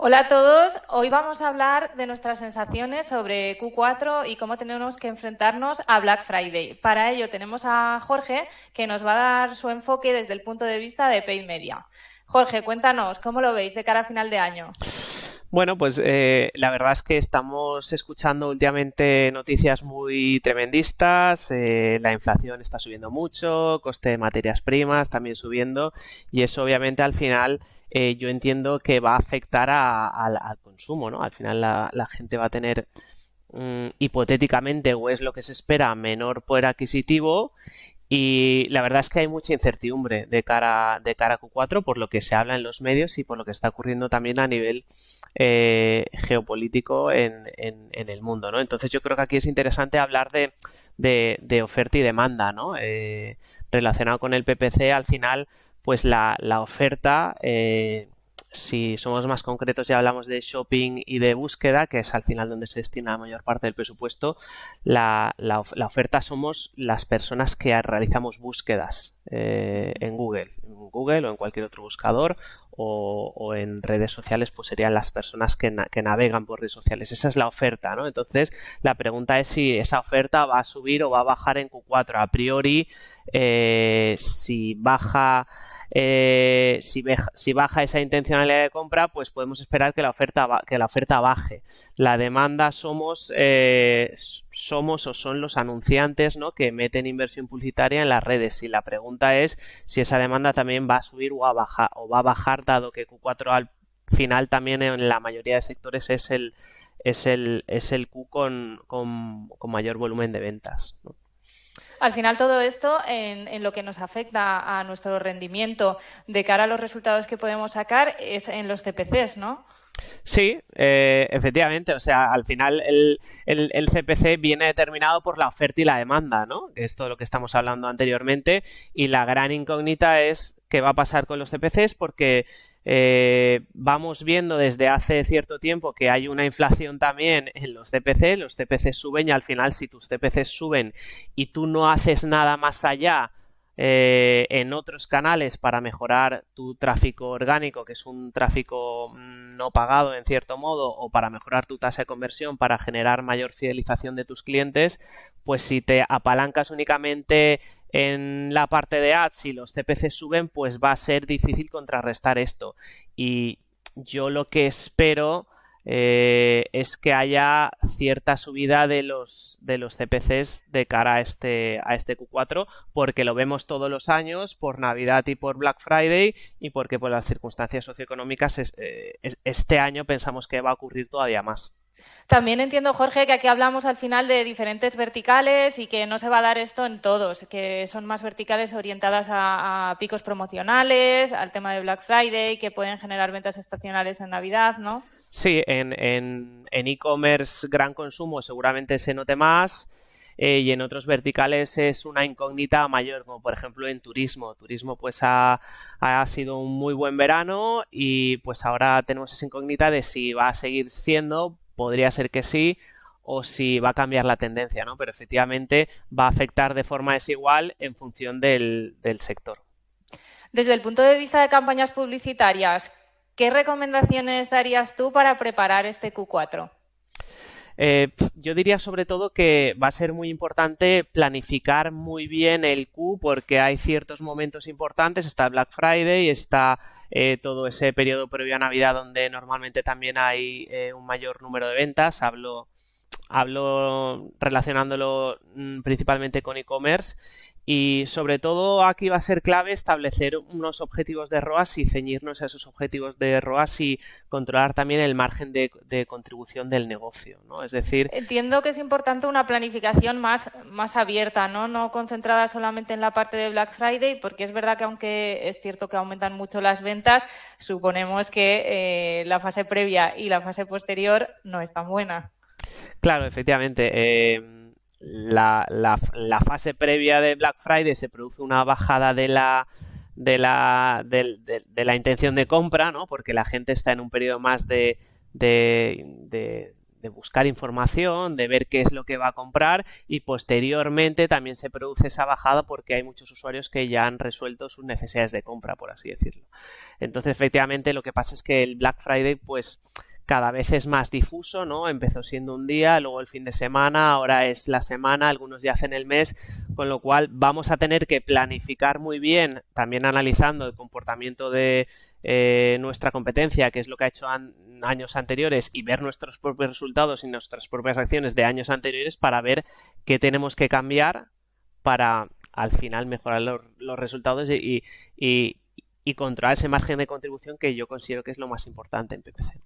Hola a todos, hoy vamos a hablar de nuestras sensaciones sobre Q4 y cómo tenemos que enfrentarnos a Black Friday. Para ello tenemos a Jorge, que nos va a dar su enfoque desde el punto de vista de Paid Media. Jorge, cuéntanos, ¿cómo lo veis de cara a final de año? Bueno, pues la verdad es que estamos escuchando últimamente noticias muy tremendistas, la inflación está subiendo mucho, coste de materias primas también subiendo y eso obviamente al final yo entiendo que va a afectar al consumo, ¿no? Al final la gente va a tener hipotéticamente, o es lo que se espera, menor poder adquisitivo y la verdad es que hay mucha incertidumbre de cara a Q4 por lo que se habla en los medios y por lo que está ocurriendo también a nivel geopolítico en el mundo, ¿no? Entonces yo creo que aquí es interesante hablar de oferta y demanda, ¿no? Relacionado con el PPC, al final, pues la oferta, si somos más concretos, ya hablamos de shopping y de búsqueda, que es al final donde se destina la mayor parte del presupuesto. La oferta somos las personas que realizamos búsquedas en Google o en cualquier otro buscador o en redes sociales, pues serían las personas que navegan por redes sociales. Esa es la oferta, ¿no? Entonces, la pregunta es si esa oferta va a subir o va a bajar en Q4. A priori, si baja si baja esa intencionalidad de compra, pues podemos esperar que la oferta baje. La demanda somos o son los anunciantes, ¿no? Que meten inversión publicitaria en las redes. Y la pregunta es si esa demanda también va a subir o va a bajar, dado que Q4 al final también en la mayoría de sectores es el Q con mayor volumen de ventas, ¿no? Al final todo esto en lo que nos afecta a nuestro rendimiento de cara a los resultados que podemos sacar es en los CPCs, ¿no? Sí, efectivamente. O sea, al final el CPC viene determinado por la oferta y la demanda, ¿no? Que es todo lo que estamos hablando anteriormente. Y la gran incógnita es qué va a pasar con los CPCs porque vamos viendo desde hace cierto tiempo que hay una inflación también en los CPC. Los CPC suben y al final si tus CPC suben y tú no haces nada más allá en otros canales para mejorar tu tráfico orgánico, que es un tráfico no pagado en cierto modo, o para mejorar tu tasa de conversión, para generar mayor fidelización de tus clientes, pues si te apalancas únicamente en la parte de ads y los CPC suben, pues va a ser difícil contrarrestar esto. Y yo lo que espero es que haya cierta subida de los CPCs de cara a este Q4, porque lo vemos todos los años por Navidad y por Black Friday y porque por las circunstancias socioeconómicas este año pensamos que va a ocurrir todavía más. También entiendo, Jorge, que aquí hablamos al final de diferentes verticales y que no se va a dar esto en todos, que son más verticales orientadas a picos promocionales, al tema de Black Friday, que pueden generar ventas estacionales en Navidad, ¿no? Sí, en e-commerce gran consumo seguramente se note más y en otros verticales es una incógnita mayor, como por ejemplo en turismo. Turismo pues ha sido un muy buen verano y pues ahora tenemos esa incógnita de si va a seguir siendo, podría ser que sí, o si va a cambiar la tendencia, ¿no? Pero efectivamente va a afectar de forma desigual en función del sector. Desde el punto de vista de campañas publicitarias, ¿qué recomendaciones darías tú para preparar este Q4? Yo diría sobre todo que va a ser muy importante planificar muy bien el Q porque hay ciertos momentos importantes, está Black Friday, está todo ese periodo previo a Navidad donde normalmente también hay un mayor número de ventas. Hablo relacionándolo principalmente con e-commerce y sobre todo aquí va a ser clave establecer unos objetivos de ROAS y ceñirnos a esos objetivos de ROAS y controlar también el margen de contribución del negocio, ¿no? Es decir, Entiendo que es importante una planificación más abierta, ¿no? No concentrada solamente en la parte de Black Friday, porque es verdad que aunque es cierto que aumentan mucho las ventas, suponemos que la fase previa y la fase posterior no es tan buena. claro, efectivamente, la fase previa de Black Friday se produce una bajada de la intención de compra, ¿no? Porque la gente está en un periodo más de de buscar información, de ver qué es lo que va a comprar y posteriormente también se produce esa bajada porque hay muchos usuarios que ya han resuelto sus necesidades de compra, por así decirlo. Entonces, efectivamente, lo que pasa es que el Black Friday, pues cada vez es más difuso, ¿no? Empezó siendo un día, luego el fin de semana, ahora es la semana, algunos ya hacen el mes, con lo cual vamos a tener que planificar muy bien, también analizando el comportamiento de nuestra competencia, que es lo que ha hecho años anteriores, y ver nuestros propios resultados y nuestras propias acciones de años anteriores para ver qué tenemos que cambiar para al final mejorar los resultados y controlar ese margen de contribución que yo considero que es lo más importante en PPC.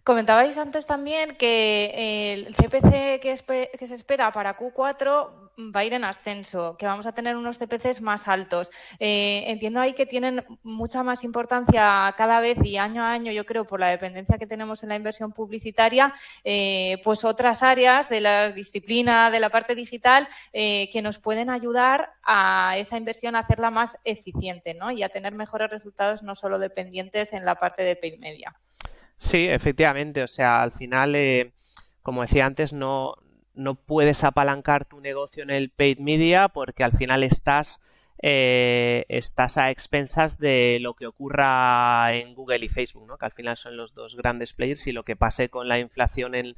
Comentabais antes también que el CPC que se espera para Q4 va a ir en ascenso, que vamos a tener unos CPCs más altos. Entiendo ahí que tienen mucha más importancia cada vez y año a año, yo creo, por la dependencia que tenemos en la inversión publicitaria, pues otras áreas de la disciplina, de la parte digital, que nos pueden ayudar a esa inversión a hacerla más eficiente, ¿no? Y a tener mejores resultados, no solo dependientes en la parte de paid media. Sí, efectivamente. O sea, al final, como decía antes, no puedes apalancar tu negocio en el paid media porque al final estás a expensas de lo que ocurra en Google y Facebook, ¿no? Que al final son los dos grandes players y lo que pase con la inflación en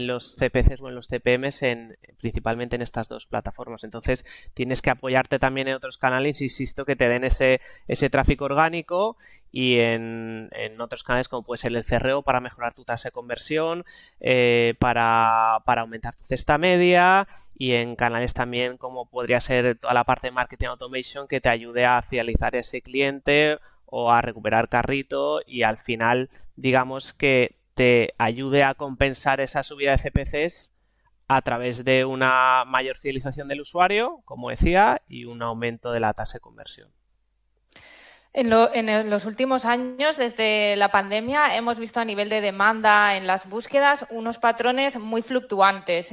los CPCs o en los CPMs principalmente en estas dos plataformas. Entonces tienes que apoyarte también en otros canales, insisto, que te den ese tráfico orgánico y en otros canales como puede ser el CRO para mejorar tu tasa de conversión, para aumentar tu cesta media y en canales también como podría ser toda la parte de marketing automation que te ayude a fidelizar ese cliente o a recuperar carrito y al final digamos que te ayude a compensar esa subida de CPCs a través de una mayor fidelización del usuario, como decía, y un aumento de la tasa de conversión. En los últimos años, desde la pandemia, hemos visto a nivel de demanda en las búsquedas unos patrones muy fluctuantes,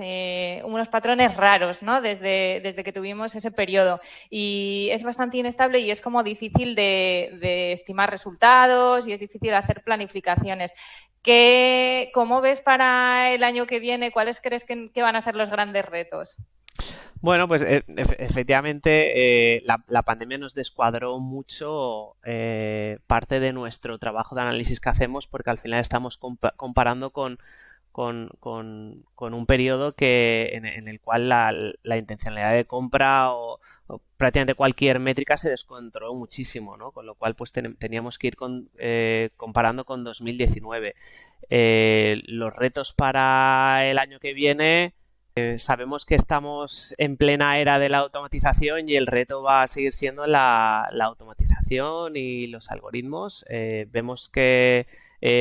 unos patrones raros, ¿no? Desde que tuvimos ese periodo. Y es bastante inestable y es como difícil de estimar resultados y es difícil hacer planificaciones. ¿Cómo ves para el año que viene? ¿Cuáles crees que van a ser los grandes retos? Bueno, pues efectivamente la pandemia nos descuadró mucho parte de nuestro trabajo de análisis que hacemos porque al final estamos comparando con un periodo en el cual la intencionalidad de compra o prácticamente cualquier métrica se descontroló muchísimo, ¿no? Con lo cual pues teníamos que ir comparando con 2019. Los retos para el año que viene... sabemos que estamos en plena era de la automatización y el reto va a seguir siendo la automatización y los algoritmos. Vemos que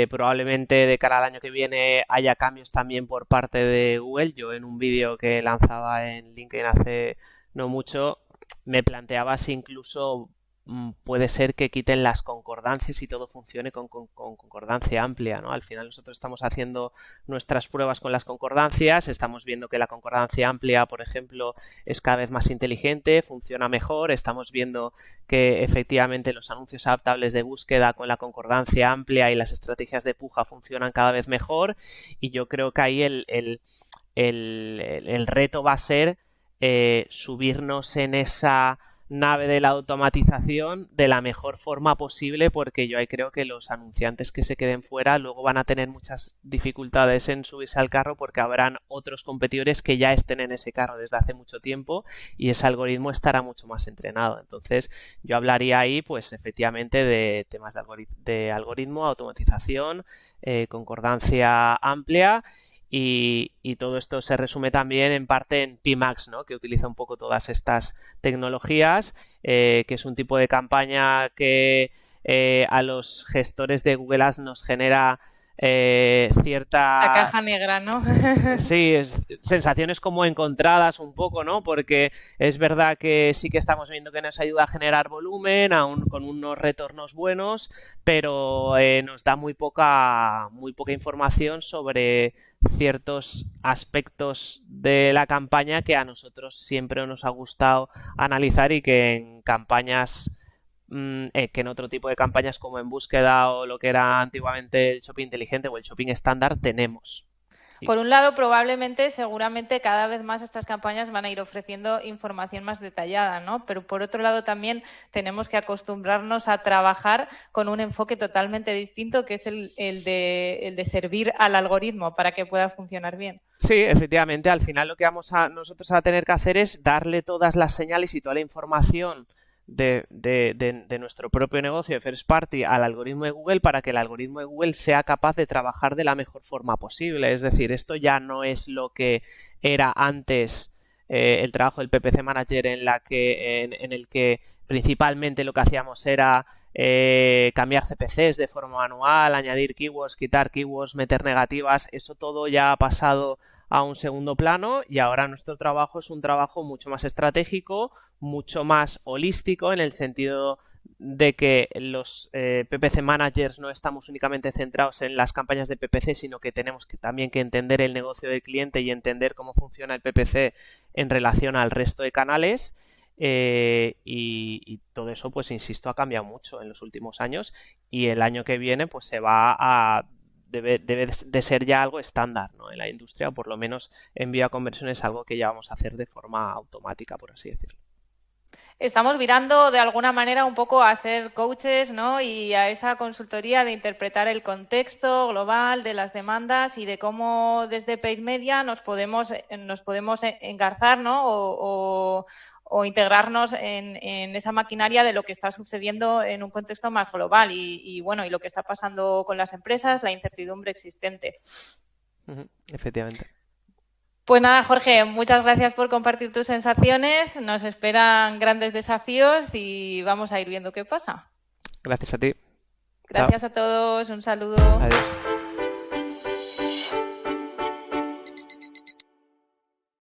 probablemente de cara al año que viene haya cambios también por parte de Google. Yo en un vídeo que lanzaba en LinkedIn hace no mucho me planteaba si incluso puede ser que quiten las concordancias y todo funcione con concordancia amplia, ¿no? Al final nosotros estamos haciendo nuestras pruebas con las concordancias, estamos viendo que la concordancia amplia, por ejemplo, es cada vez más inteligente, funciona mejor, estamos viendo que efectivamente los anuncios adaptables de búsqueda con la concordancia amplia y las estrategias de puja funcionan cada vez mejor y yo creo que ahí el reto va a ser subirnos en esa nave de la automatización de la mejor forma posible porque yo ahí creo que los anunciantes que se queden fuera luego van a tener muchas dificultades en subirse al carro porque habrán otros competidores que ya estén en ese carro desde hace mucho tiempo y ese algoritmo estará mucho más entrenado. Entonces yo hablaría ahí pues efectivamente de temas de algoritmo, automatización, concordancia amplia. Y todo esto se resume también en parte en PMax, ¿no? Que utiliza un poco todas estas tecnologías, que es un tipo de campaña que a los gestores de Google Ads nos genera cierta... La caja negra, ¿no? Sí, sensaciones como encontradas un poco, ¿no? Porque es verdad que sí que estamos viendo que nos ayuda a generar volumen, aún con unos retornos buenos, pero nos da muy poca información sobre ciertos aspectos de la campaña que a nosotros siempre nos ha gustado analizar y que en campañas que en otro tipo de campañas como en búsqueda o lo que era antiguamente el shopping inteligente o el shopping estándar tenemos. Por un lado, probablemente, seguramente, cada vez más estas campañas van a ir ofreciendo información más detallada, ¿no? Pero por otro lado, también tenemos que acostumbrarnos a trabajar con un enfoque totalmente distinto, que es el de servir al algoritmo para que pueda funcionar bien. Sí, efectivamente, al final lo que vamos a nosotros a tener que hacer es darle todas las señales y toda la información de nuestro propio negocio de First Party al algoritmo de Google para que el algoritmo de Google sea capaz de trabajar de la mejor forma posible. Es decir, esto ya no es lo que era antes el trabajo del PPC Manager en el que principalmente lo que hacíamos era cambiar CPCs de forma manual, añadir keywords, quitar keywords, meter negativas. Eso todo ya ha pasado a un segundo plano y ahora nuestro trabajo es un trabajo mucho más estratégico, mucho más holístico en el sentido de que los PPC managers no estamos únicamente centrados en las campañas de PPC, sino que tenemos también que entender el negocio del cliente y entender cómo funciona el PPC en relación al resto de canales. Y todo eso, pues insisto, ha cambiado mucho en los últimos años y el año que viene pues se va a debe de ser ya algo estándar, ¿no? En la industria, o por lo menos envío a conversión es algo que ya vamos a hacer de forma automática, por así decirlo. Estamos virando de alguna manera un poco a ser coaches, ¿no? Y a esa consultoría de interpretar el contexto global de las demandas y de cómo desde Paid Media nos podemos engarzar, ¿no? O integrarnos en esa maquinaria de lo que está sucediendo en un contexto más global y lo que está pasando con las empresas, la incertidumbre existente. Efectivamente. Pues nada, Jorge, muchas gracias por compartir tus sensaciones. Nos esperan grandes desafíos y vamos a ir viendo qué pasa. Gracias a ti. Gracias a todos. Un saludo. Adiós.